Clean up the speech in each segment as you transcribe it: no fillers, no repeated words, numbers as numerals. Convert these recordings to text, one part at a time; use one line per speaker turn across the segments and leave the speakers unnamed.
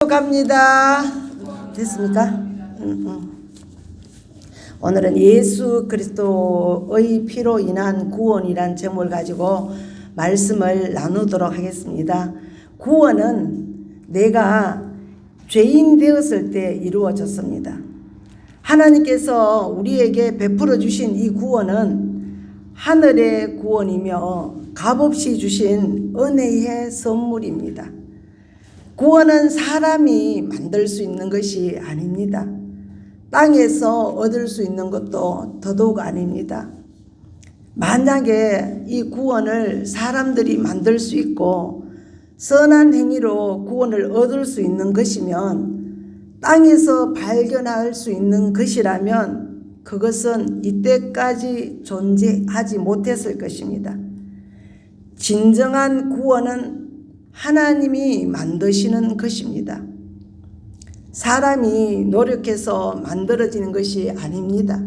갑니다. 됐습니까? 오늘은 예수 그리스도의 피로 인한 구원이란 제목을 가지고 말씀을 나누도록 하겠습니다. 구원은 내가 죄인 되었을 때 이루어졌습니다. 하나님께서 우리에게 베풀어 주신 이 구원은 하늘의 구원이며 값없이 주신 은혜의 선물입니다. 구원은 사람이 만들 수 있는 것이 아닙니다. 땅에서 얻을 수 있는 것도 더더욱 아닙니다. 만약에 이 구원을 사람들이 만들 수 있고 선한 행위로 구원을 얻을 수 있는 것이면, 땅에서 발견할 수 있는 것이라면 그것은 이때까지 존재하지 못했을 것입니다. 진정한 구원은 하나님이 만드시는 것입니다. 사람이 노력해서 만들어지는 것이 아닙니다.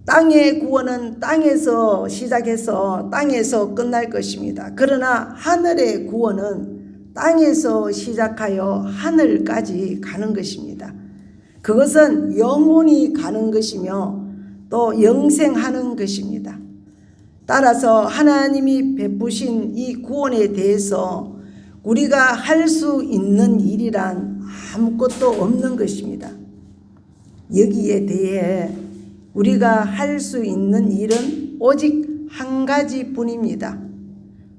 땅의 구원은 땅에서 시작해서 땅에서 끝날 것입니다. 그러나 하늘의 구원은 땅에서 시작하여 하늘까지 가는 것입니다. 그것은 영원히 가는 것이며 또 영생하는 것입니다. 따라서 하나님이 베푸신 이 구원에 대해서 우리가 할 수 있는 일이란 아무것도 없는 것입니다. 여기에 대해 우리가 할 수 있는 일은 오직 한 가지뿐입니다.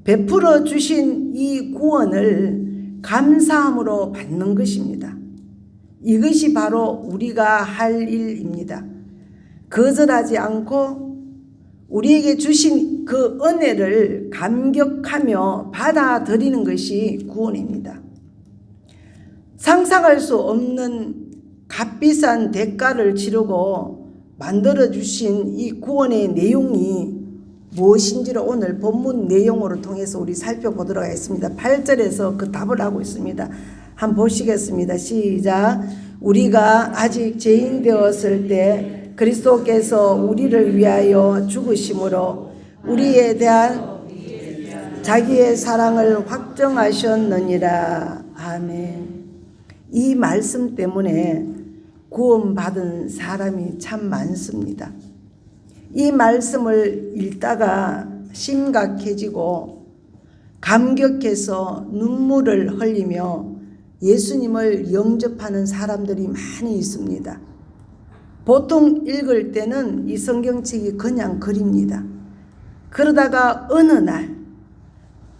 베풀어 주신 이 구원을 감사함으로 받는 것입니다. 이것이 바로 우리가 할 일입니다. 거절하지 않고 우리에게 주신 그 은혜를 감격하며 받아들이는 것이 구원입니다. 상상할 수 없는 값비싼 대가를 치르고 만들어주신 이 구원의 내용이 무엇인지를 오늘 본문 내용으로 통해서 우리 살펴보도록 하겠습니다. 8절에서 그 답을 하고 있습니다. 한번 보시겠습니다. 시작. 우리가 아직 죄인 되었을 때 그리스도께서 우리를 위하여 죽으심으로 우리에 대한 자기의 사랑을 확정하셨느니라. 아멘. 이 말씀 때문에 구원받은 사람이 참 많습니다. 이 말씀을 읽다가 심각해지고 감격해서 눈물을 흘리며 예수님을 영접하는 사람들이 많이 있습니다. 보통 읽을 때는 이 성경책이 그냥 글입니다. 그러다가 어느 날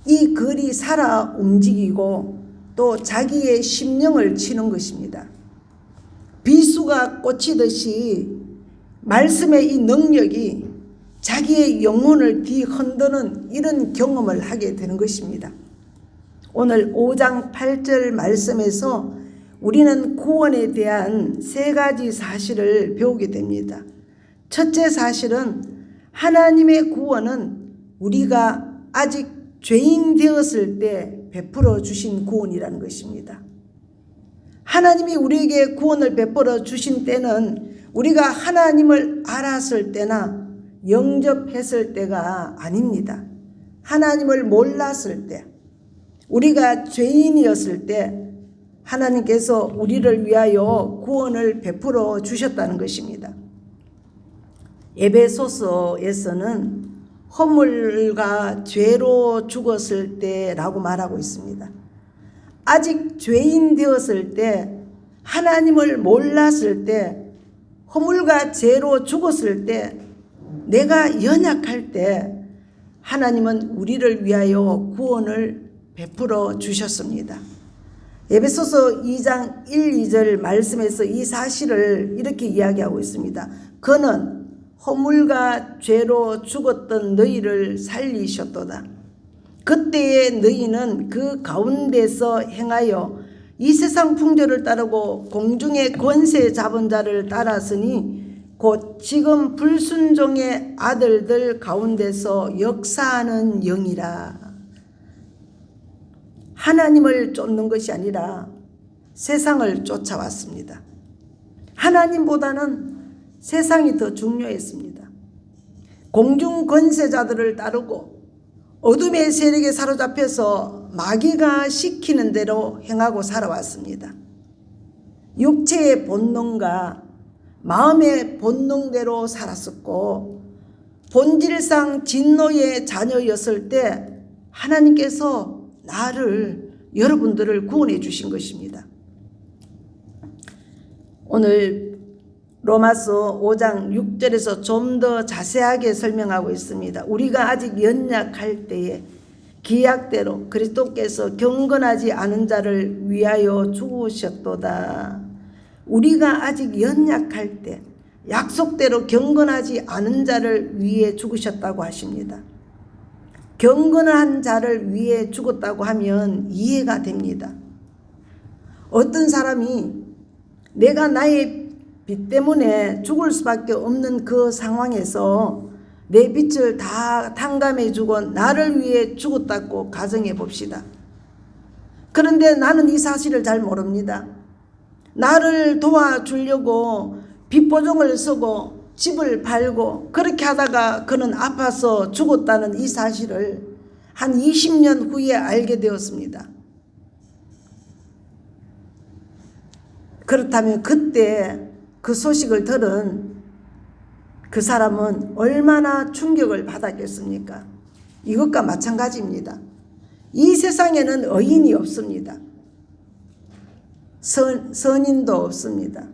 이 글이 살아 움직이고 또 자기의 심령을 치는 것입니다. 비수가 꽂히듯이 말씀의 이 능력이 자기의 영혼을 뒤흔드는 이런 경험을 하게 되는 것입니다. 오늘 5장 8절 말씀에서 우리는 구원에 대한 세 가지 사실을 배우게 됩니다. 첫째 사실은 하나님의 구원은 우리가 아직 죄인 되었을 때 베풀어 주신 구원이라는 것입니다. 하나님이 우리에게 구원을 베풀어 주신 때는 우리가 하나님을 알았을 때나 영접했을 때가 아닙니다. 하나님을 몰랐을 때, 우리가 죄인이었을 때 하나님께서 우리를 위하여 구원을 베풀어 주셨다는 것입니다. 에베소서에서는 허물과 죄로 죽었을 때라고 말하고 있습니다. 아직 죄인 되었을 때, 하나님을 몰랐을 때, 허물과 죄로 죽었을 때, 내가 연약할 때 하나님은 우리를 위하여 구원을 베풀어 주셨습니다. 에베소서 2장 1, 2절 말씀에서 이 사실을 이렇게 이야기하고 있습니다. 그는 허물과 죄로 죽었던 너희를 살리셨도다. 그때의 너희는 그 가운데서 행하여 이 세상 풍조를 따르고 공중의 권세 잡은 자를 따랐으니 곧 지금 불순종의 아들들 가운데서 역사하는 영이라. 하나님을 쫓는 것이 아니라 세상을 쫓아왔습니다. 하나님보다는 세상이 더 중요했습니다. 공중 권세자들을 따르고 어둠의 세력에 사로잡혀서 마귀가 시키는 대로 행하고 살아왔습니다. 육체의 본능과 마음의 본능대로 살았었고 본질상 진노의 자녀였을 때 하나님께서 여러분들을 구원해 주신 것입니다. 오늘 로마서 5장 6절에서 좀 더 자세하게 설명하고 있습니다. 우리가 아직 연약할 때에 기약대로 그리스도께서 경건하지 않은 자를 위하여 죽으셨도다. 우리가 아직 연약할 때 약속대로 경건하지 않은 자를 위해 죽으셨다고 하십니다. 경건한 자를 위해 죽었다고 하면 이해가 됩니다. 어떤 사람이 내가 나의 빚 때문에 죽을 수밖에 없는 그 상황에서 내 빚을 다 탕감해주고 나를 위해 죽었다고 가정해 봅시다. 그런데 나는 이 사실을 잘 모릅니다. 나를 도와주려고 빚보증을 쓰고 집을 팔고 그렇게 하다가 그는 아파서 죽었다는 이 사실을 한 20년 후에 알게 되었습니다. 그렇다면 그때 그 소식을 들은 그 사람은 얼마나 충격을 받았겠습니까? 이것과 마찬가지입니다. 이 세상에는 의인이 없습니다. 선인도 없습니다.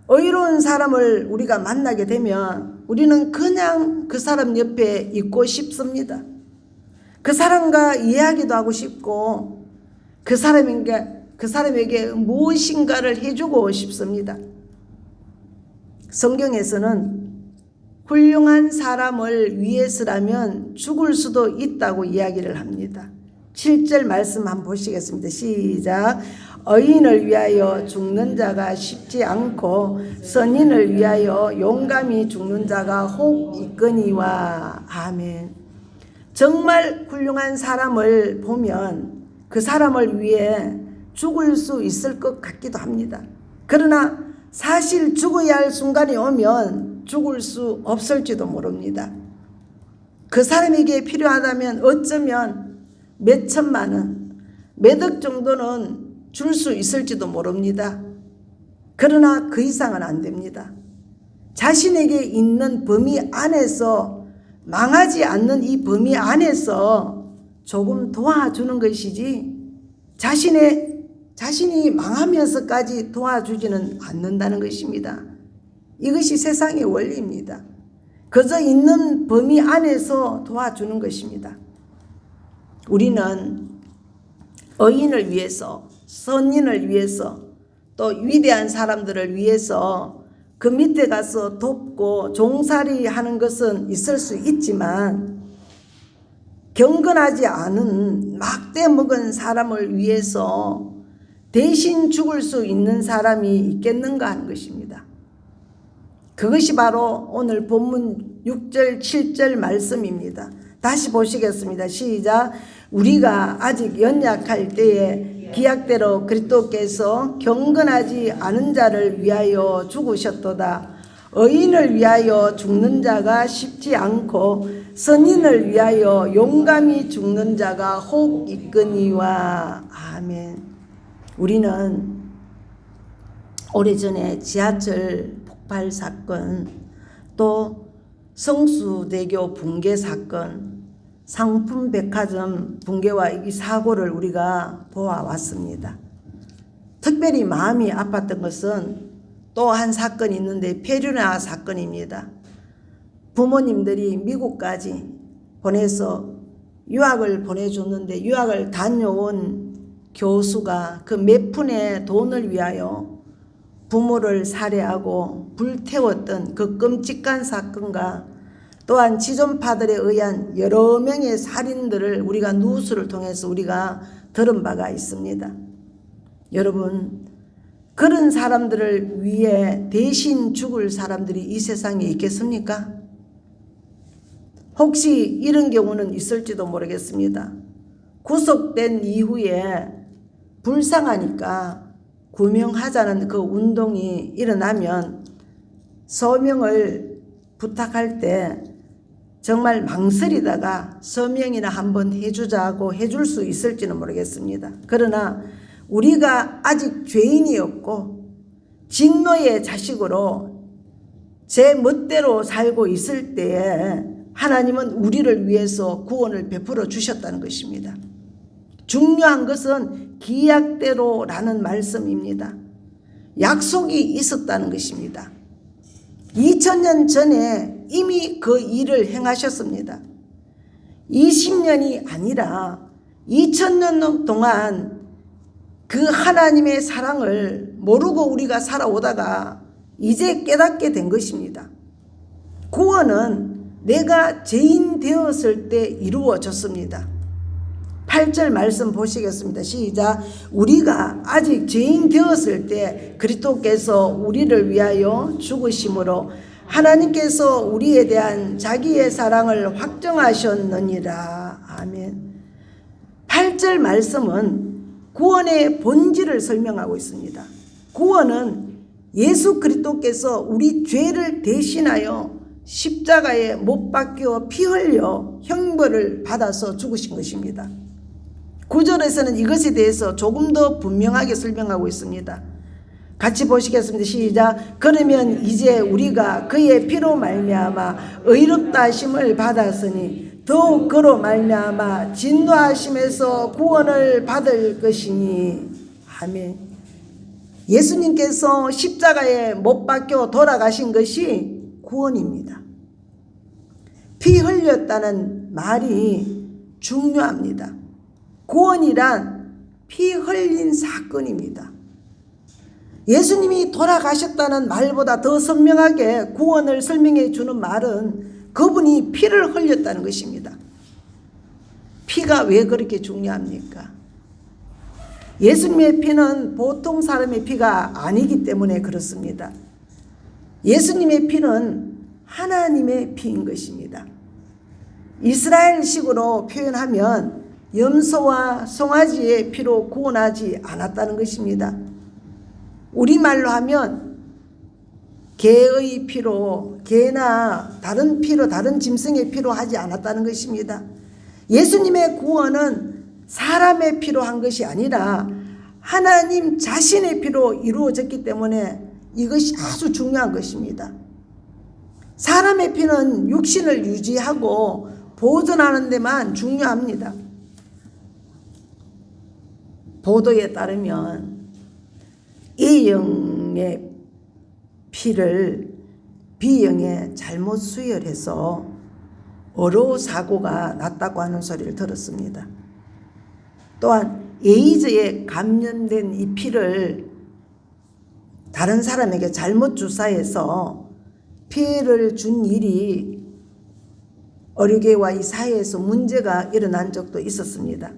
의로운 사람을 우리가 만나게 되면 우리는 그냥 그 사람 옆에 있고 싶습니다. 그 사람과 이야기도 하고 싶고 그 사람에게 무엇인가를 해주고 싶습니다. 성경에서는 훌륭한 사람을 위해서라면 죽을 수도 있다고 이야기를 합니다. 7절 말씀 한번 보시겠습니다. 시작. 의인을 위하여 죽는 자가 쉽지 않고 선인을 위하여 용감히 죽는 자가 혹 있거니와. 아멘. 정말 훌륭한 사람을 보면 그 사람을 위해 죽을 수 있을 것 같기도 합니다. 그러나 사실 죽어야 할 순간이 오면 죽을 수 없을지도 모릅니다. 그 사람에게 필요하다면 어쩌면 몇 천만 원, 몇 억 정도는 줄 수 있을지도 모릅니다. 그러나 그 이상은 안 됩니다. 자신에게 있는 범위 안에서 망하지 않는 이 범위 안에서 조금 도와주는 것이지 자신이 망하면서까지 도와주지는 않는다는 것입니다. 이것이 세상의 원리입니다. 그저 있는 범위 안에서 도와주는 것입니다. 우리는 의인을 위해서, 선인을 위해서, 또 위대한 사람들을 위해서 그 밑에 가서 돕고 종살이 하는 것은 있을 수 있지만 경건하지 않은 막대 먹은 사람을 위해서 대신 죽을 수 있는 사람이 있겠는가 하는 것입니다. 그것이 바로 오늘 본문 6절 7절 말씀입니다. 다시 보시겠습니다. 시작. 우리가 아직 연약할 때에 기약대로 그리스도께서 경건하지 않은 자를 위하여 죽으셨도다. 의인을 위하여 죽는 자가 쉽지 않고 선인을 위하여 용감히 죽는 자가 혹 있거니와. 아멘. 우리는 오래전에 지하철 폭발 사건, 또 성수대교 붕괴 사건, 상품백화점 붕괴와 이 사고를 우리가 보아왔습니다. 특별히 마음이 아팠던 것은 또 한 사건이 있는데 페류나 사건입니다. 부모님들이 미국까지 보내서 유학을 보내줬는데 유학을 다녀온 교수가 그 몇 푼의 돈을 위하여 부모를 살해하고 불태웠던 그 끔찍한 사건과 또한 지존파들에 의한 여러 명의 살인들을 우리가 뉴스를 통해서 우리가 들은 바가 있습니다. 여러분, 그런 사람들을 위해 대신 죽을 사람들이 이 세상에 있겠습니까? 혹시 이런 경우는 있을지도 모르겠습니다. 구속된 이후에 불쌍하니까 구명하자는 그 운동이 일어나면 서명을 부탁할 때 정말 망설이다가 서명이나 한번 해주자고 해줄 수 있을지는 모르겠습니다. 그러나 우리가 아직 죄인이었고 진노의 자식으로 제 멋대로 살고 있을 때에 하나님은 우리를 위해서 구원을 베풀어 주셨다는 것입니다. 중요한 것은 기약대로라는 말씀입니다. 약속이 있었다는 것입니다. 2000년 전에 이미 그 일을 행하셨습니다. 20년이 아니라 2000년 동안 그 하나님의 사랑을 모르고 우리가 살아오다가 이제 깨닫게 된 것입니다. 구원은 내가 죄인 되었을 때 이루어졌습니다. 8절 말씀 보시겠습니다. 시작. 우리가 아직 죄인 되었을 때 그리스도께서 우리를 위하여 죽으심으로 하나님께서 우리에 대한 자기의 사랑을 확정하셨느니라. 아멘. 8절 말씀은 구원의 본질을 설명하고 있습니다. 구원은 예수 그리스도께서 우리 죄를 대신하여 십자가에 못 박혀 피 흘려 형벌을 받아서 죽으신 것입니다. 9절에서는 이것에 대해서 조금 더 분명하게 설명하고 있습니다. 같이 보시겠습니다. 시작. 그러면 이제 우리가 그의 피로 말미암아 의롭다 하심을 받았으니 더욱 그로 말미암아 진노하심에서 구원을 받을 것이니. 아멘. 예수님께서 십자가에 못 박혀 돌아가신 것이 구원입니다. 피 흘렸다는 말이 중요합니다. 구원이란 피 흘린 사건입니다. 예수님이 돌아가셨다는 말보다 더 선명하게 구원을 설명해 주는 말은 그분이 피를 흘렸다는 것입니다. 피가 왜 그렇게 중요합니까? 예수님의 피는 보통 사람의 피가 아니기 때문에 그렇습니다. 예수님의 피는 하나님의 피인 것입니다. 이스라엘식으로 표현하면 염소와 송아지의 피로 구원하지 않았다는 것입니다. 우리말로 하면 개의 피로, 개나 다른 피로, 다른 짐승의 피로 하지 않았다는 것입니다. 예수님의 구원은 사람의 피로 한 것이 아니라 하나님 자신의 피로 이루어졌기 때문에 이것이 아주 중요한 것입니다. 사람의 피는 육신을 유지하고 보존하는 데만 중요합니다. 보도에 따르면 A형의 피를 B형에 잘못 수혈해서 어로 사고가 났다고 하는 소리를 들었습니다. 또한 에이즈에 감염된 이 피를 다른 사람에게 잘못 주사해서 피해를 준 일이 의료계와 이 사회에서 문제가 일어난 적도 있었습니다.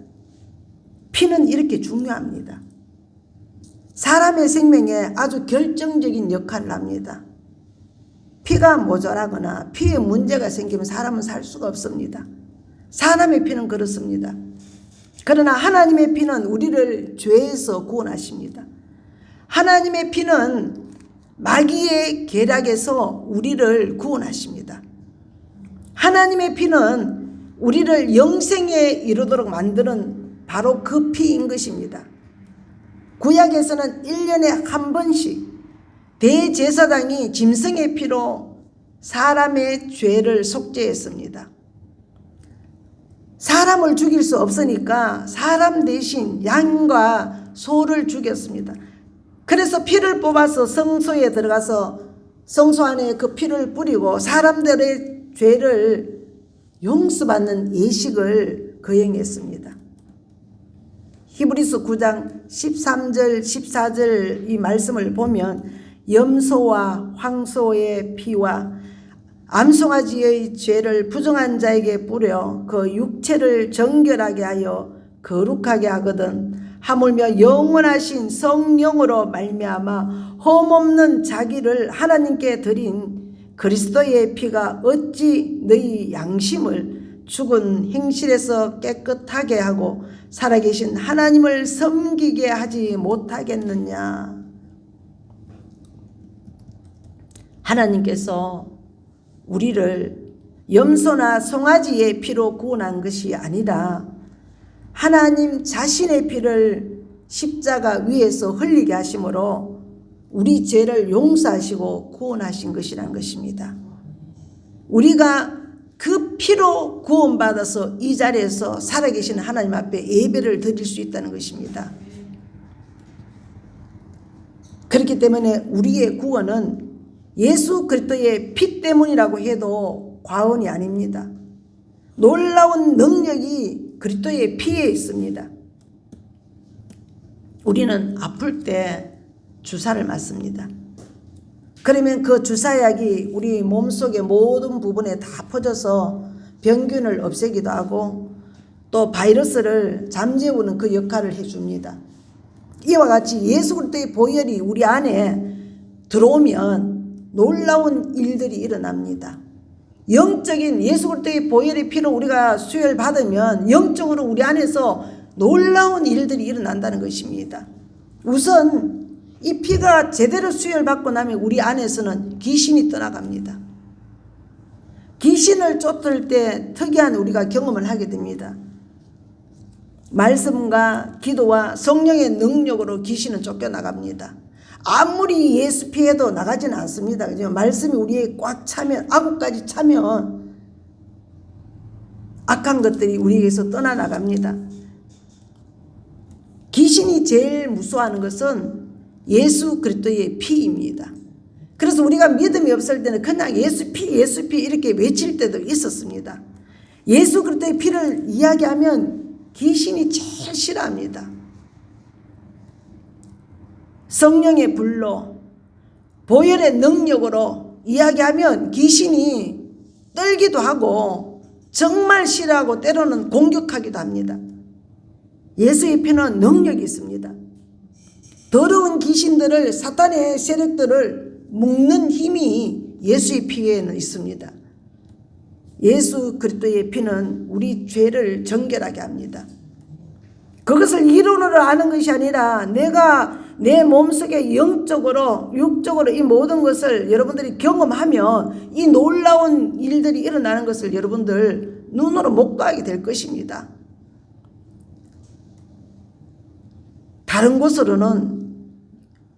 피는 이렇게 중요합니다. 사람의 생명에 아주 결정적인 역할을 합니다. 피가 모자라거나 피에 문제가 생기면 사람은 살 수가 없습니다. 사람의 피는 그렇습니다. 그러나 하나님의 피는 우리를 죄에서 구원하십니다. 하나님의 피는 마귀의 계략에서 우리를 구원하십니다. 하나님의 피는 우리를 영생에 이르도록 만드는 바로 그 피인 것입니다. 구약에서는 1년에 한 번씩 대제사장이 짐승의 피로 사람의 죄를 속죄했습니다. 사람을 죽일 수 없으니까 사람 대신 양과 소를 죽였습니다. 그래서 피를 뽑아서 성소에 들어가서 성소 안에 그 피를 뿌리고 사람들의 죄를 용서받는 예식을 거행했습니다. 히브리서 9장 13절 14절 이 말씀을 보면 염소와 황소의 피와 암송아지의 죄를 부정한 자에게 뿌려 그 육체를 정결하게 하여 거룩하게 하거든 하물며 영원하신 성령으로 말미암아 흠없는 자기를 하나님께 드린 그리스도의 피가 어찌 너희 양심을 죽은 행실에서 깨끗하게 하고 살아계신 하나님을 섬기게 하지 못하겠느냐. 하나님께서 우리를 염소나 송아지의 피로 구원한 것이 아니라 하나님 자신의 피를 십자가 위에서 흘리게 하심으로 우리 죄를 용서하시고 구원하신 것이란 것입니다. 우리가 그 피로 구원받아서 이 자리에서 살아계신 하나님 앞에 예배를 드릴 수 있다는 것입니다. 그렇기 때문에 우리의 구원은 예수 그리스도의 피 때문이라고 해도 과언이 아닙니다. 놀라운 능력이 그리스도의 피에 있습니다. 우리는 아플 때 주사를 맞습니다. 그러면 그 주사약이 우리 몸속의 모든 부분에 다 퍼져서 병균을 없애기도 하고 또 바이러스를 잠재우는 그 역할을 해줍니다. 이와 같이 예수 그리스도의 보혈이 우리 안에 들어오면 놀라운 일들이 일어납니다. 영적인 예수 그리스도의 보혈의 피로 우리가 수혈 받으면 영적으로 우리 안에서 놀라운 일들이 일어난다는 것입니다. 우선 이 피가 제대로 수혈받고 나면 우리 안에서는 귀신이 떠나갑니다. 귀신을 쫓을 때 특이한 우리가 경험을 하게 됩니다. 말씀과 기도와 성령의 능력으로 귀신은 쫓겨나갑니다. 아무리 예수 피해도 나가지는 않습니다. 말씀이 우리에 꽉 차면, 악까지 차면 악한 것들이 우리에게서 떠나나갑니다. 귀신이 제일 무서워하는 것은 예수 그리스도의 피입니다. 그래서 우리가 믿음이 없을 때는 그냥 예수 피 이렇게 외칠 때도 있었습니다. 예수 그리스도의 피를 이야기하면 귀신이 제일 싫어합니다. 성령의 불로 보혈의 능력으로 이야기하면 귀신이 떨기도 하고 정말 싫어하고 때로는 공격하기도 합니다. 예수의 피는 능력이 있습니다. 더러운 귀신들을, 사탄의 세력들을 묶는 힘이 예수의 피에는 있습니다. 예수 그리스도의 피는 우리 죄를 정결하게 합니다. 그것을 이론으로 아는 것이 아니라 내가 내 몸속에 영적으로 육적으로 이 모든 것을 여러분들이 경험하면 이 놀라운 일들이 일어나는 것을 여러분들 눈으로 목도하게 될 것입니다. 다른 곳으로는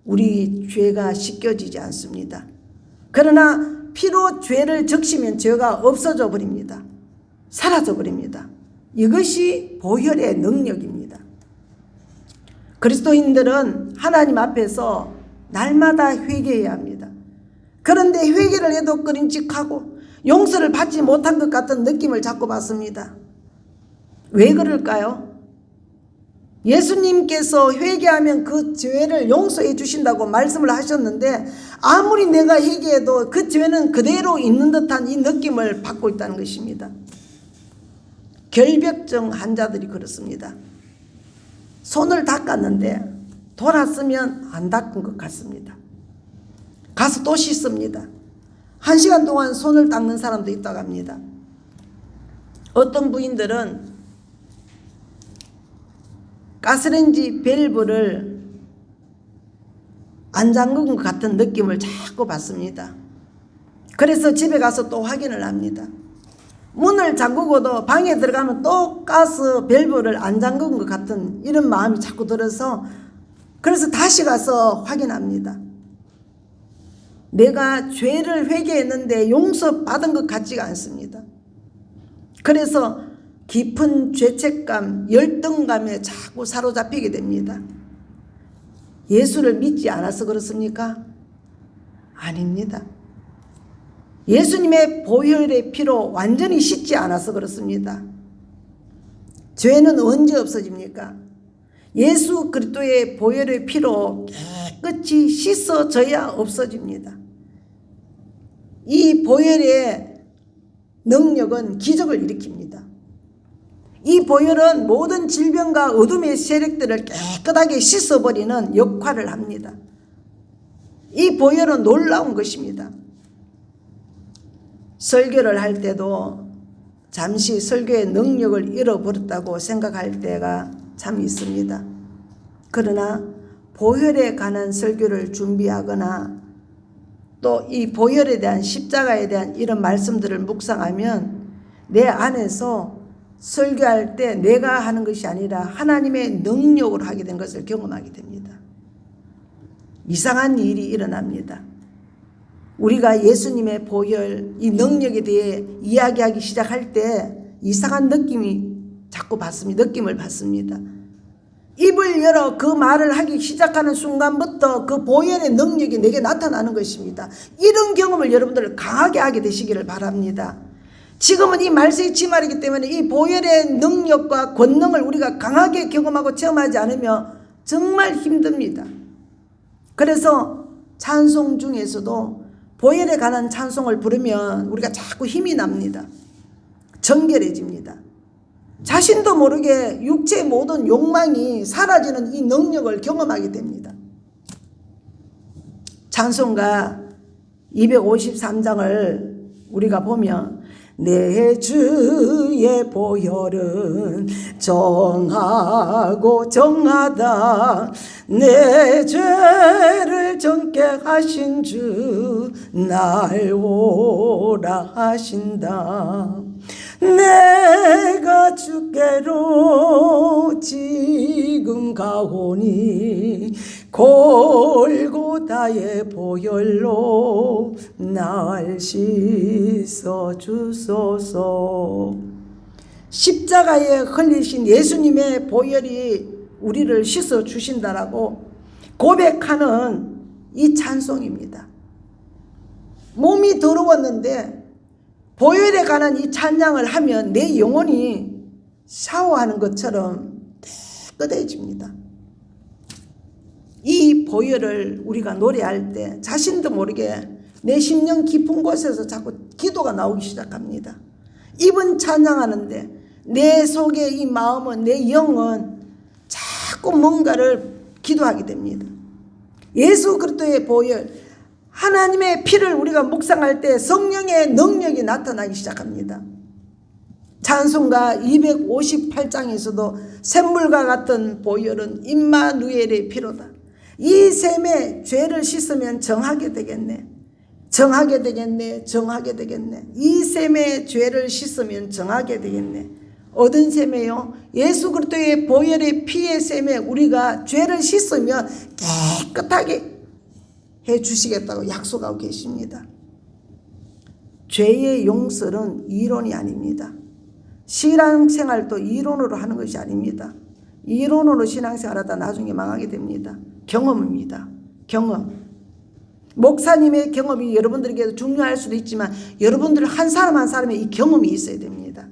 우리 죄가 씻겨지지 않습니다. 그러나 피로 죄를 적시면 죄가 없어져 버립니다. 사라져 버립니다. 이것이 보혈의 능력입니다. 그리스도인들은 하나님 앞에서 날마다 회개해야 합니다. 그런데 회개를 해도 끄림직하고 용서를 받지 못한 것 같은 느낌을 자꾸 받습니다. 왜 그럴까요? 예수님께서 회개하면 그 죄를 용서해 주신다고 말씀을 하셨는데 아무리 내가 회개해도 그 죄는 그대로 있는 듯한 이 느낌을 받고 있다는 것입니다. 결벽증 환자들이 그렇습니다. 손을 닦았는데 돌았으면 안 닦은 것 같습니다. 가서 또 씻습니다. 1시간 동안 손을 닦는 사람도 있다고 합니다. 어떤 부인들은 가스레인지 밸브를 안 잠근 것 같은 느낌을 자꾸 받습니다. 그래서 집에 가서 또 확인을 합니다. 문을 잠그고도 방에 들어가면 또 가스 밸브를 안 잠근 것 같은 이런 마음이 자꾸 들어서 그래서 다시 가서 확인합니다. 내가 죄를 회개했는데 용서받은 것 같지가 않습니다. 그래서 깊은 죄책감, 열등감에 자꾸 사로잡히게 됩니다. 예수를 믿지 않아서 그렇습니까? 아닙니다. 예수님의 보혈의 피로 완전히 씻지 않아서 그렇습니다. 죄는 언제 없어집니까? 예수 그리스도의 보혈의 피로 깨끗이 씻어져야 없어집니다. 이 보혈의 능력은 기적을 일으킵니다. 이 보혈은 모든 질병과 어둠의 세력들을 깨끗하게 씻어버리는 역할을 합니다. 이 보혈은 놀라운 것입니다. 설교를 할 때도 잠시 설교의 능력을 잃어버렸다고 생각할 때가 참 있습니다. 그러나 보혈에 관한 설교를 준비하거나 또 이 보혈에 대한 십자가에 대한 이런 말씀들을 묵상하면 내 안에서 설교할 때 내가 하는 것이 아니라 하나님의 능력으로 하게 된 것을 경험하게 됩니다. 이상한 일이 일어납니다. 우리가 예수님의 보혈, 이 능력에 대해 이야기하기 시작할 때 이상한 느낌이 자꾸 받습니다. 느낌을 받습니다. 입을 열어 그 말을 하기 시작하는 순간부터 그 보혈의 능력이 내게 나타나는 것입니다. 이런 경험을 여러분들 강하게 하게 되시기를 바랍니다. 지금은 이 말세의 지말이기 때문에 이 보혈의 능력과 권능을 우리가 강하게 경험하고 체험하지 않으면 정말 힘듭니다. 그래서 찬송 중에서도 보혈에 관한 찬송을 부르면 우리가 자꾸 힘이 납니다. 정결해집니다. 자신도 모르게 육체의 모든 욕망이 사라지는 이 능력을 경험하게 됩니다. 찬송가 253장을 우리가 보면 내 주의 보혈은 정하고 정하다 내 죄를 정케 하신 주 날 오라 하신다 내가 주께로 지금 가오니 골고다의 보혈로 날 씻어 주소서. 십자가에 흘리신 예수님의 보혈이 우리를 씻어 주신다라고 고백하는 이 찬송입니다. 몸이 더러웠는데 보혈에 관한 이 찬양을 하면 내 영혼이 샤워하는 것처럼 깨끗해집니다. 이 보혈을 우리가 노래할 때 자신도 모르게 내 심령 깊은 곳에서 자꾸 기도가 나오기 시작합니다. 입은 찬양하는데 내 속에 이 마음은 내 영은 자꾸 뭔가를 기도하게 됩니다. 예수 그리스도의 보혈 하나님의 피를 우리가 묵상할 때 성령의 능력이 나타나기 시작합니다. 찬송가 258장에서도 샘물과 같은 보혈은 임마누엘의 피로다. 이 샘에 죄를 씻으면 정하게 되겠네. 정하게 되겠네. 정하게 되겠네. 이 샘에 죄를 씻으면 정하게 되겠네. 어떤 샘에요? 예수 그리스도의 보혈의 피의 샘에 우리가 죄를 씻으면 깨끗하게 해 주시겠다고 약속하고 계십니다. 죄의 용서는 이론이 아닙니다. 신앙생활도 이론으로 하는 것이 아닙니다. 이론으로 신앙생활하다 나중에 망하게 됩니다. 경험입니다. 경험. 목사님의 경험이 여러분들에게도 중요할 수도 있지만 여러분들 한 사람 한 사람의 이 경험이 있어야 됩니다.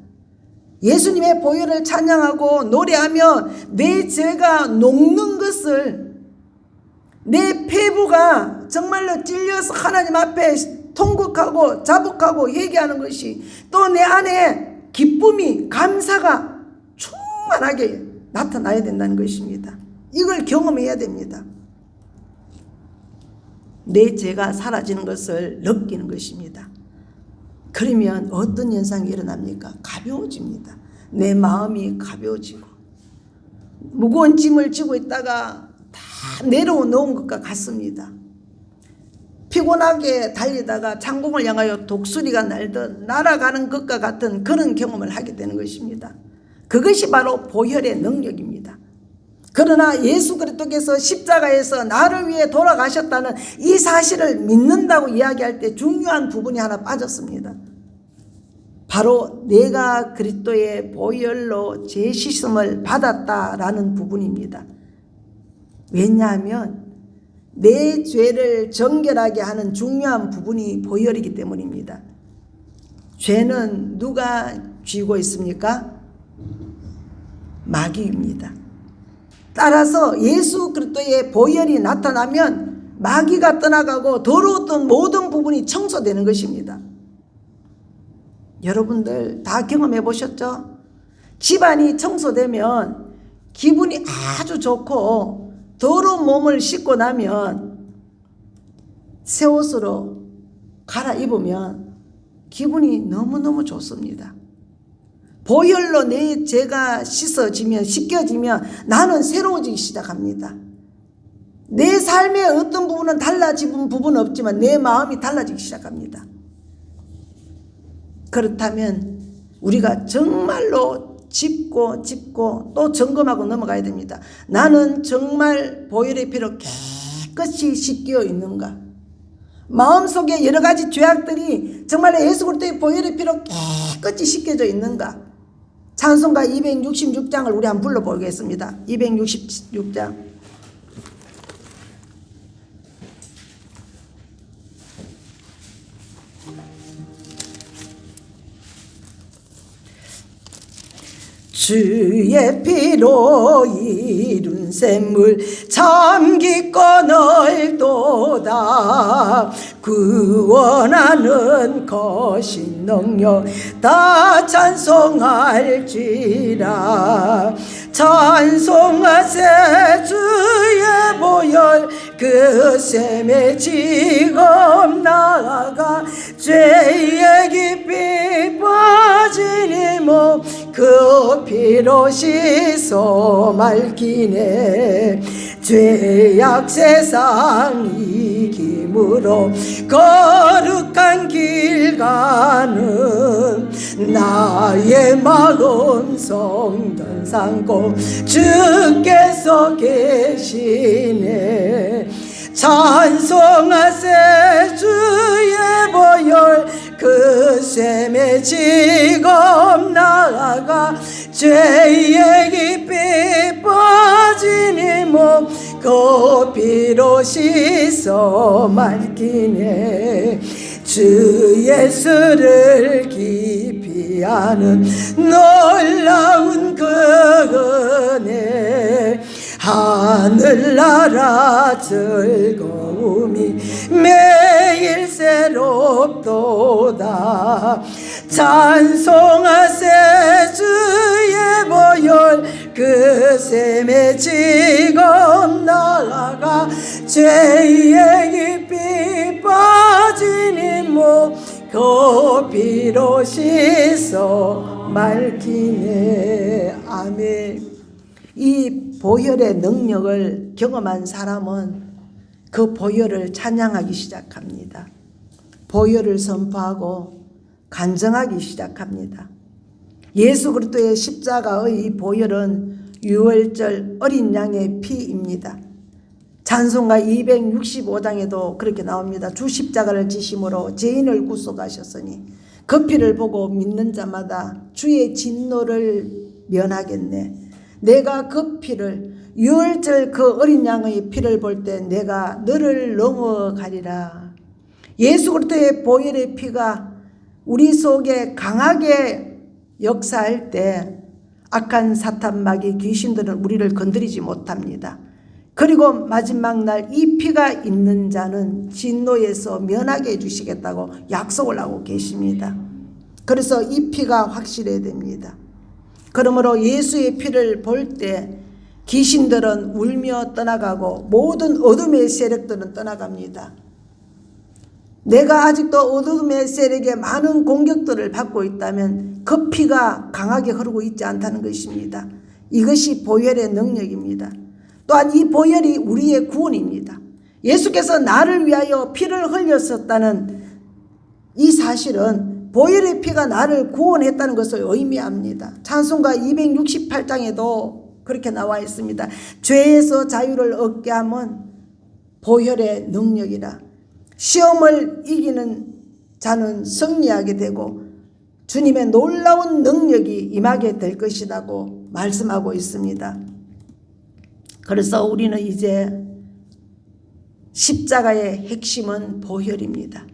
예수님의 보혈을 찬양하고 노래하면 내 죄가 녹는 것을 내 폐부가 정말로 찔려서 하나님 앞에 통곡하고 자복하고 회개하는 것이 또 내 안에 기쁨이 감사가 충만하게 나타나야 된다는 것입니다. 이걸 경험해야 됩니다. 내 죄가 사라지는 것을 느끼는 것입니다. 그러면 어떤 현상이 일어납니까? 가벼워집니다. 내 마음이 가벼워지고 무거운 짐을 지고 있다가 다 내려놓은 것과 같습니다. 피곤하게 달리다가 창공을 향하여 독수리가 날듯 날아가는 것과 같은 그런 경험을 하게 되는 것입니다. 그것이 바로 보혈의 능력입니다. 그러나 예수 그리스도께서 십자가에서 나를 위해 돌아가셨다는 이 사실을 믿는다고 이야기할 때 중요한 부분이 하나 빠졌습니다. 바로 내가 그리스도의 보혈로 죄 씻음을 받았다라는 부분입니다. 왜냐하면 내 죄를 정결하게 하는 중요한 부분이 보혈이기 때문입니다. 죄는 누가 쥐고 있습니까? 마귀입니다. 따라서 예수 그리스도의 보혈이 나타나면 마귀가 떠나가고 더러웠던 모든 부분이 청소되는 것입니다. 여러분들 다 경험해 보셨죠? 집안이 청소되면 기분이 아주 좋고 더러운 몸을 씻고 나면 새 옷으로 갈아입으면 기분이 너무너무 좋습니다. 보혈로 내 죄가 씻어지면 씻겨지면 나는 새로워지기 시작합니다. 내 삶의 어떤 부분은 달라진 부분은 없지만 내 마음이 달라지기 시작합니다. 그렇다면 우리가 정말로 짚고 또 점검하고 넘어가야 됩니다. 나는 정말 보혈의 피로 깨끗이 씻겨 있는가? 마음속에 여러 가지 죄악들이 정말 예수 그리스도의 보혈의 피로 깨끗이 씻겨져 있는가? 찬송가 266장을 우리 한번 불러보겠습니다. 266장. 주의 피로 이룬 샘물 참 깊고 넓도다. 구원하는 거신 능력 다 찬송할지라. 찬송하세 주의 보혈 그 샘에 지금 나아가 죄의 깊이 빠진 이 몸 그 피로 씻어 맑히네. 죄악 세상 이김으로 거룩한 길 가는 나의 마음 성전 삼고 주께서 계시네. 찬송하세 주의 보혈 그 샘에 지금 나아가 죄의 깊이 빠진 이 몸 그 피로 씻어 맑히네. 주 예수를 깊이 아는 놀라운 그 은혜 하늘나라 즐거움이 매일 새롭도다. 찬송하세 주의 보혈 그 샘에 지금 나아가 죄의 깊이 빠진 이 몸 그 피로 씻어 맑히네. 아멘. 이 보혈의 능력을 경험한 사람은 그 보혈을 찬양하기 시작합니다. 보혈을 선포하고 간증하기 시작합니다. 예수 그리스도의 십자가의 이 보혈은 유월절 어린 양의 피입니다. 찬송가 265장에도 그렇게 나옵니다. 주 십자가를 지심으로 죄인을 구속하셨으니 그 피를 보고 믿는 자마다 주의 진노를 면하겠네. 내가 그 피를 유월절 그 어린 양의 피를 볼 때 내가 너를 넘어가리라. 예수 그리스도의 보혈의 피가 우리 속에 강하게 역사할 때 악한 사탄 마귀 귀신들은 우리를 건드리지 못합니다. 그리고 마지막 날 이 피가 있는 자는 진노에서 면하게 해주시겠다고 약속을 하고 계십니다. 그래서 이 피가 확실해야 됩니다. 그러므로 예수의 피를 볼 때 귀신들은 울며 떠나가고 모든 어둠의 세력들은 떠나갑니다. 내가 아직도 어둠의 세력에 많은 공격들을 받고 있다면 그 피가 강하게 흐르고 있지 않다는 것입니다. 이것이 보혈의 능력입니다. 또한 이 보혈이 우리의 구원입니다. 예수께서 나를 위하여 피를 흘렸었다는 이 사실은 보혈의 피가 나를 구원했다는 것을 의미합니다. 찬송가 268장에도 그렇게 나와 있습니다. 죄에서 자유를 얻게 함은 보혈의 능력이라. 시험을 이기는 자는 승리하게 되고 주님의 놀라운 능력이 임하게 될 것이라고 말씀하고 있습니다. 그래서 우리는 이제 십자가의 핵심은 보혈입니다.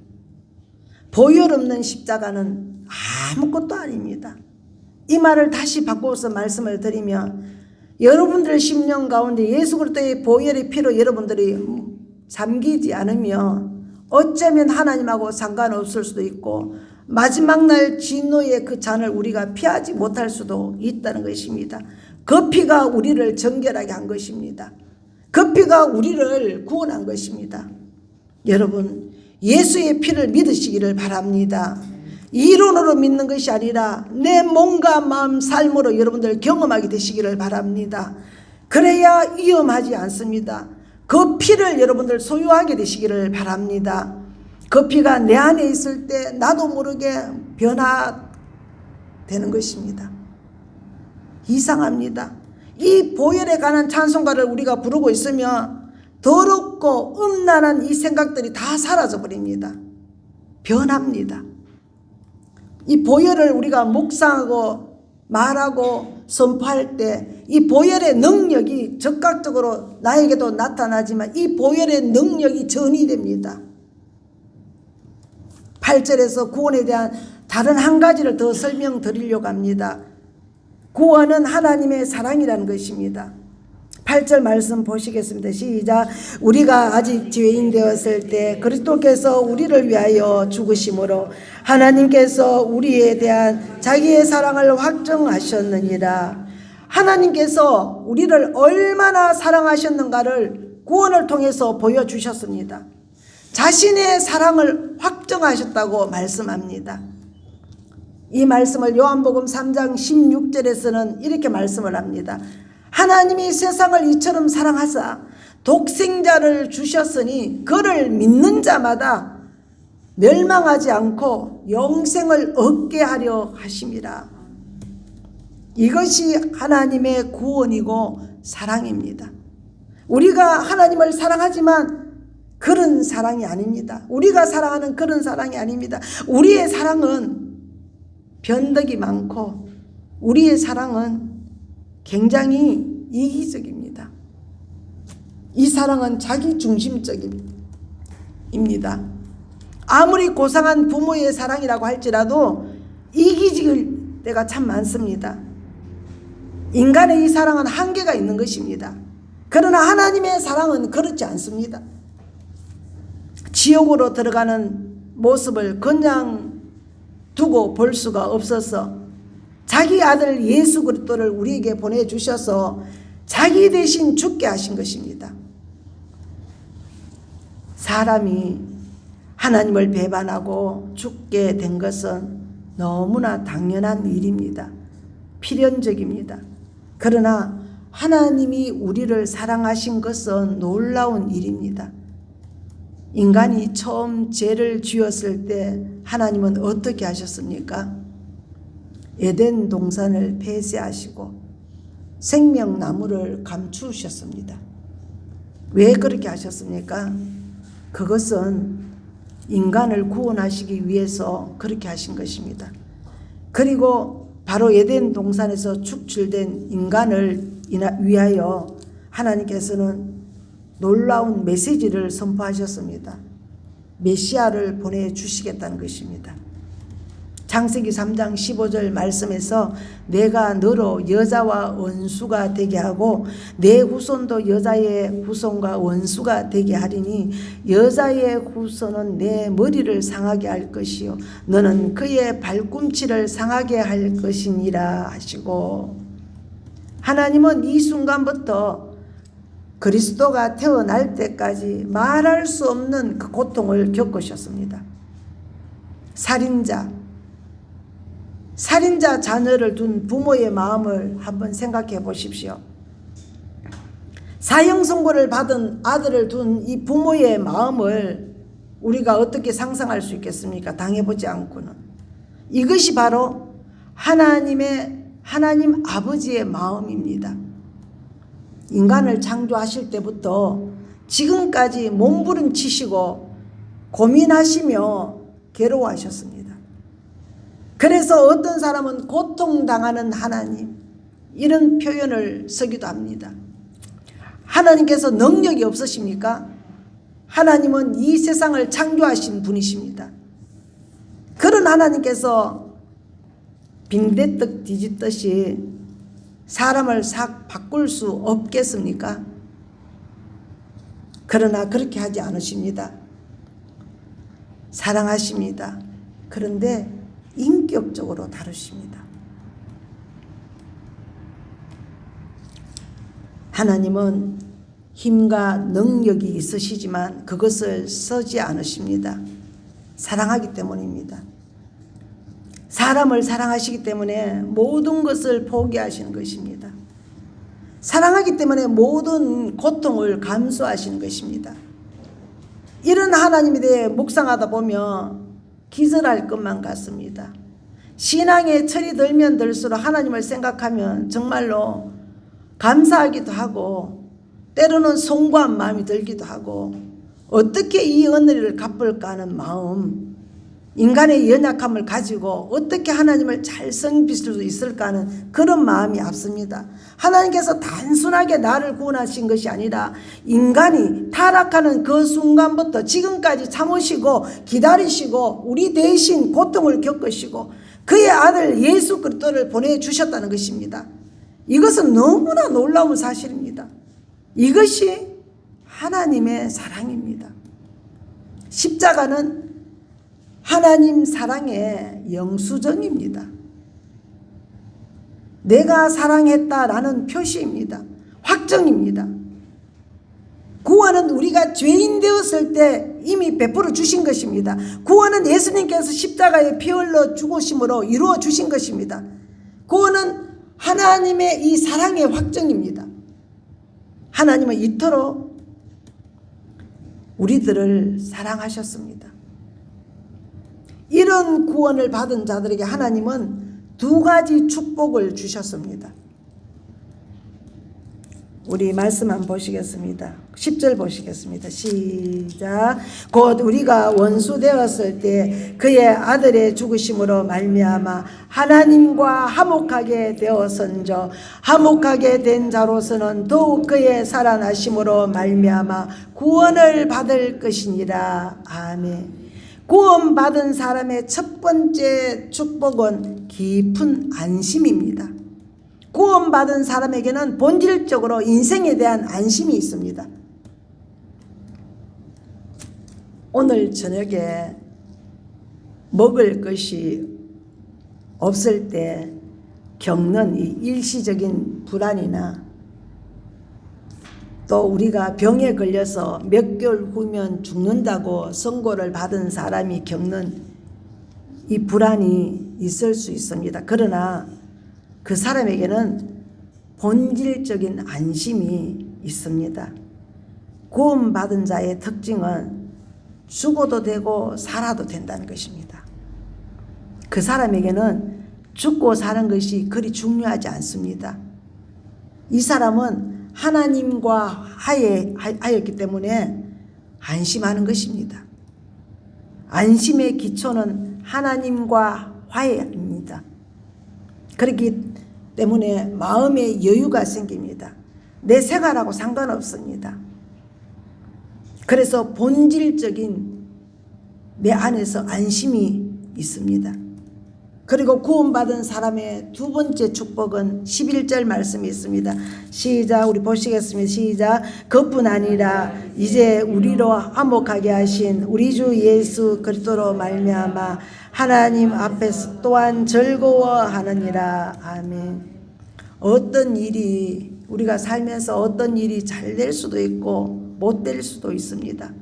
보혈 없는 십자가는 아무것도 아닙니다. 이 말을 다시 바꿔서 말씀을 드리면 여러분들의 심령 가운데 예수 그리스도의 보혈의 피로 여러분들이 잠기지 않으면 어쩌면 하나님하고 상관없을 수도 있고 마지막 날 진노의 그 잔을 우리가 피하지 못할 수도 있다는 것입니다. 그 피가 우리를 정결하게 한 것입니다. 그 피가 우리를 구원한 것입니다. 여러분 예수의 피를 믿으시기를 바랍니다. 이론으로 믿는 것이 아니라 내 몸과 마음 삶으로 여러분들 경험하게 되시기를 바랍니다. 그래야 위험하지 않습니다. 그 피를 여러분들 소유하게 되시기를 바랍니다. 그 피가 내 안에 있을 때 나도 모르게 변화되는 것입니다. 이상합니다. 이 보혈에 관한 찬송가를 우리가 부르고 있으면 더럽고 음란한 이 생각들이 다 사라져 버립니다. 변합니다. 이 보혈을 우리가 묵상하고 말하고 선포할 때 이 보혈의 능력이 즉각적으로 나에게도 나타나지만 이 보혈의 능력이 전이 됩니다. 8절에서 구원에 대한 다른 한 가지를 더 설명드리려고 합니다. 구원은 하나님의 사랑이라는 것입니다. 8절 말씀 보시겠습니다. 시작. 우리가 아직 죄인 되었을 때 그리스도께서 우리를 위하여 죽으심으로 하나님께서 우리에 대한 자기의 사랑을 확정하셨느니라. 하나님께서 우리를 얼마나 사랑하셨는가를 구원을 통해서 보여주셨습니다. 자신의 사랑을 확정하셨다고 말씀합니다. 이 말씀을 요한복음 3장 16절에서는 이렇게 말씀을 합니다. 하나님이 세상을 이처럼 사랑하사 독생자를 주셨으니 그를 믿는 자마다 멸망하지 않고 영생을 얻게 하려 하심이라. 이것이 하나님의 구원이고 사랑입니다. 우리가 하나님을 사랑하지만 그런 사랑이 아닙니다. 우리가 사랑하는 그런 사랑이 아닙니다. 우리의 사랑은 변덕이 많고 우리의 사랑은 굉장히 이기적입니다. 이 사랑은 자기 중심적입니다. 아무리 고상한 부모의 사랑이라고 할지라도 이기적일 때가 참 많습니다. 인간의 이 사랑은 한계가 있는 것입니다. 그러나 하나님의 사랑은 그렇지 않습니다. 지옥으로 들어가는 모습을 그냥 두고 볼 수가 없어서 자기 아들 예수 그리스도를 우리에게 보내주셔서 자기 대신 죽게 하신 것입니다. 사람이 하나님을 배반하고 죽게 된 것은 너무나 당연한 일입니다. 필연적입니다. 그러나 하나님이 우리를 사랑하신 것은 놀라운 일입니다. 인간이 처음 죄를 지었을 때 하나님은 어떻게 하셨습니까? 에덴 동산을 폐쇄하시고 생명나무를 감추셨습니다. 왜 그렇게 하셨습니까? 그것은 인간을 구원하시기 위해서 그렇게 하신 것입니다. 그리고 바로 에덴 동산에서 축출된 인간을 위하여 하나님께서는 놀라운 메시지를 선포하셨습니다. 메시아를 보내주시겠다는 것입니다. 창세기 3장 15절 말씀에서 내가 너로 여자와 원수가 되게 하고 내 후손도 여자의 후손과 원수가 되게 하리니 여자의 후손은 내 머리를 상하게 할 것이요 너는 그의 발꿈치를 상하게 할 것이니라 하시고, 하나님은 이 순간부터 그리스도가 태어날 때까지 말할 수 없는 그 고통을 겪으셨습니다. 살인자 자녀를 둔 부모의 마음을 한번 생각해 보십시오. 사형 선고를 받은 아들을 둔 이 부모의 마음을 우리가 어떻게 상상할 수 있겠습니까? 당해보지 않고는. 이것이 바로 하나님 아버지의 마음입니다. 인간을 창조하실 때부터 지금까지 몸부림치시고 고민하시며 괴로워하셨습니다. 그래서 어떤 사람은 고통당하는 하나님, 이런 표현을 쓰기도 합니다. 하나님께서 능력이 없으십니까? 하나님은 이 세상을 창조하신 분이십니다. 그런 하나님께서 빈대떡 뒤집듯이 사람을 싹 바꿀 수 없겠습니까? 그러나 그렇게 하지 않으십니다. 사랑하십니다. 그런데 인격적으로 다루십니다. 하나님은 힘과 능력이 있으시지만 그것을 쓰지 않으십니다. 사랑하기 때문입니다. 사람을 사랑하시기 때문에 모든 것을 포기하시는 것입니다. 사랑하기 때문에 모든 고통을 감수하시는 것입니다. 이런 하나님에 대해 묵상하다 보면 기절할 것만 같습니다. 신앙의 철이 들면 들수록 하나님을 생각하면 정말로 감사하기도 하고 때로는 송구한 마음이 들기도 하고 어떻게 이 은혜를 갚을까 하는 마음, 인간의 연약함을 가지고 어떻게 하나님을 잘 섬길 수 있을까 하는 그런 마음이 앞섭니다. 하나님께서 단순하게 나를 구원하신 것이 아니라 인간이 타락하는 그 순간부터 지금까지 참으시고 기다리시고 우리 대신 고통을 겪으시고 그의 아들 예수 그리스도를 보내주셨다는 것입니다. 이것은 너무나 놀라운 사실입니다. 이것이 하나님의 사랑입니다. 십자가는 하나님 사랑의 영수증입니다. 내가 사랑했다라는 표시입니다. 확정입니다. 구원은 우리가 죄인 되었을 때 이미 베풀어 주신 것입니다. 구원은 예수님께서 십자가에 피 흘러 죽으심으로 이루어 주신 것입니다. 구원은 하나님의 이 사랑의 확정입니다. 하나님은 이토록 우리들을 사랑하셨습니다. 이런 구원을 받은 자들에게 하나님은 두 가지 축복을 주셨습니다. 우리 말씀 한번 보시겠습니다. 10절 보시겠습니다. 시작. 곧 우리가 원수 되었을 때 그의 아들의 죽으심으로 말미암아 하나님과 화목하게 되었은저 화목하게 된 자로서는 더욱 그의 살아나심으로 말미암아 구원을 받을 것이니라. 아멘. 구원받은 사람의 첫 번째 축복은 깊은 안심입니다. 구원받은 사람에게는 본질적으로 인생에 대한 안심이 있습니다. 오늘 저녁에 먹을 것이 없을 때 겪는 이 일시적인 불안이나 또 우리가 병에 걸려서 몇 개월 후면 죽는다고 선고를 받은 사람이 겪는 이 불안이 있을 수 있습니다. 그러나 그 사람에게는 본질적인 안심이 있습니다. 구원받은 자의 특징은 죽어도 되고 살아도 된다는 것입니다. 그 사람에게는 죽고 사는 것이 그리 중요하지 않습니다. 이 사람은 하나님과 하였기 때문에 안심하는 것입니다. 안심의 기초는 하나님과 화해입니다. 그렇기 때문에 마음의 여유가 생깁니다. 내 생활하고 상관없습니다. 그래서 본질적인 내 안에서 안심이 있습니다. 그리고 구원받은 사람의 두 번째 축복은 11절 말씀이 있습니다. 시작. 우리 보시겠습니다. 시작. 그뿐 아니라 이제 우리로 화목하게 하신 우리 주 예수 그리스도로 말미암아 하나님 앞에서 또한 즐거워하느니라. 아멘. 어떤 일이 우리가 살면서 어떤 일이 잘 될 수도 있고 못 될 수도 있습니다.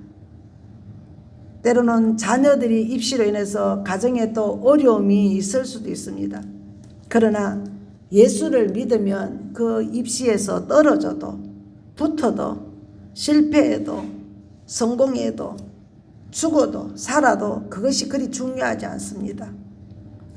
때로는 자녀들이 입시로 인해서 가정에 또 어려움이 있을 수도 있습니다. 그러나 예수를 믿으면 그 입시에서 떨어져도 붙어도 실패해도 성공해도 죽어도 살아도 그것이 그리 중요하지 않습니다.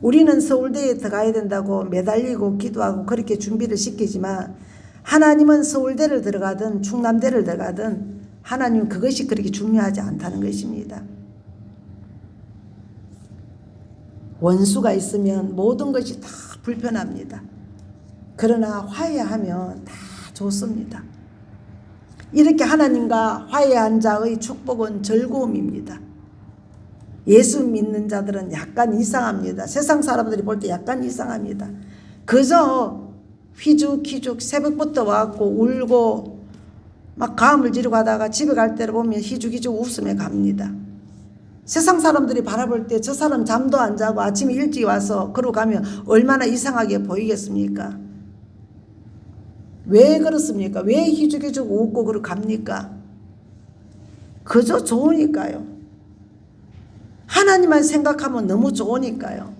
우리는 서울대에 들어가야 된다고 매달리고 기도하고 그렇게 준비를 시키지만 하나님은 서울대를 들어가든 충남대를 들어가든 하나님은 그것이 그렇게 중요하지 않다는 것입니다. 원수가 있으면 모든 것이 다 불편합니다. 그러나 화해하면 다 좋습니다. 이렇게 하나님과 화해한 자의 축복은 즐거움입니다. 예수 믿는 자들은 약간 이상합니다. 세상 사람들이 볼 때 약간 이상합니다. 그저 휘죽휘죽 새벽부터 와갖고 울고 막 가음을 지르고 하다가 집에 갈 때를 보면 휘죽휘죽 웃으며 갑니다. 세상 사람들이 바라볼 때 저 사람 잠도 안 자고 아침에 일찍 와서 그러고 가면 얼마나 이상하게 보이겠습니까? 왜 그렇습니까? 왜 휘죽휘죽 웃고 그러고 갑니까? 그저 좋으니까요. 하나님만 생각하면 너무 좋으니까요.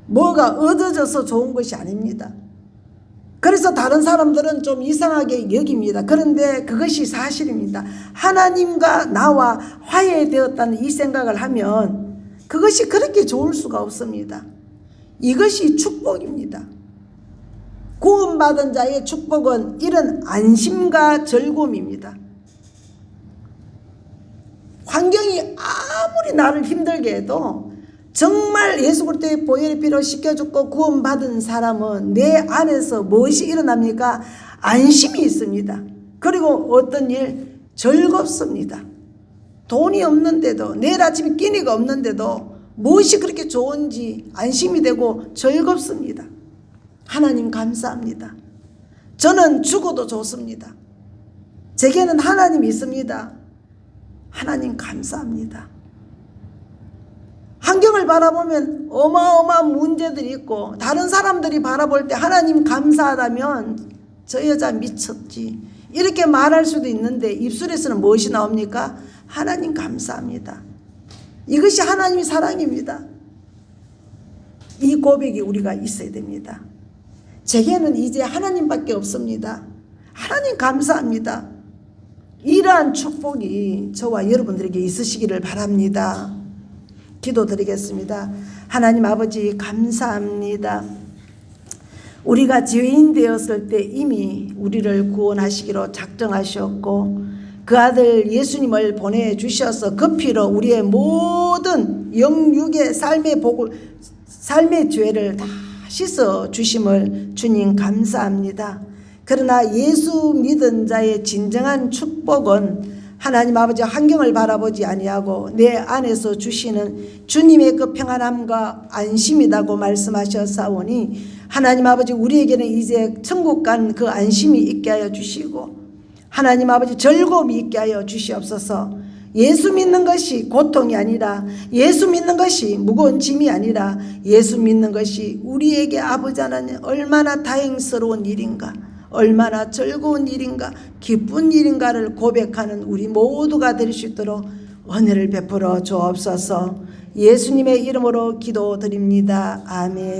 뭐가 얻어져서 좋은 것이 아닙니다. 그래서 다른 사람들은 좀 이상하게 여깁니다. 그런데 그것이 사실입니다. 하나님과 나와 화해되었다는 이 생각을 하면 그것이 그렇게 좋을 수가 없습니다. 이것이 축복입니다. 구원받은 자의 축복은 이런 안심과 즐거움입니다. 환경이 아무리 나를 힘들게 해도 정말 예수 그리스도의 보혈의 피로 씻겨졌고 구원받은 사람은 내 안에서 무엇이 일어납니까? 안심이 있습니다. 그리고 어떤 일? 즐겁습니다. 돈이 없는데도, 내일 아침에 끼니가 없는데도 무엇이 그렇게 좋은지 안심이 되고 즐겁습니다. 하나님 감사합니다. 저는 죽어도 좋습니다. 제게는 하나님이 있습니다. 하나님 감사합니다. 환경을 바라보면 어마어마한 문제들이 있고 다른 사람들이 바라볼 때 하나님 감사하다면 저 여자 미쳤지 이렇게 말할 수도 있는데 입술에서는 무엇이 나옵니까? 하나님 감사합니다. 이것이 하나님의 사랑입니다. 이 고백이 우리가 있어야 됩니다. 제게는 이제 하나님밖에 없습니다. 하나님 감사합니다. 이러한 축복이 저와 여러분들에게 있으시기를 바랍니다. 기도드리겠습니다. 하나님 아버지 감사합니다. 우리가 죄인 되었을 때 이미 우리를 구원하시기로 작정하셨고 그 아들 예수님을 보내주셔서 그 피로 우리의 모든 영육의 삶의 죄를 다 씻어 주심을 주님 감사합니다. 그러나 예수 믿은 자의 진정한 축복은 하나님 아버지 환경을 바라보지 아니하고 내 안에서 주시는 주님의 그 평안함과 안심이라고 말씀하셨사오니 하나님 아버지 우리에게는 이제 천국 간 그 안심이 있게 하여 주시고 하나님 아버지 즐거움이 있게 하여 주시옵소서. 예수 믿는 것이 고통이 아니라 예수 믿는 것이 무거운 짐이 아니라 예수 믿는 것이 우리에게 아버지 하나님 얼마나 다행스러운 일인가 얼마나 즐거운 일인가 기쁜 일인가를 고백하는 우리 모두가 될 수 있도록 은혜를 베풀어 주옵소서. 예수님의 이름으로 기도드립니다. 아멘.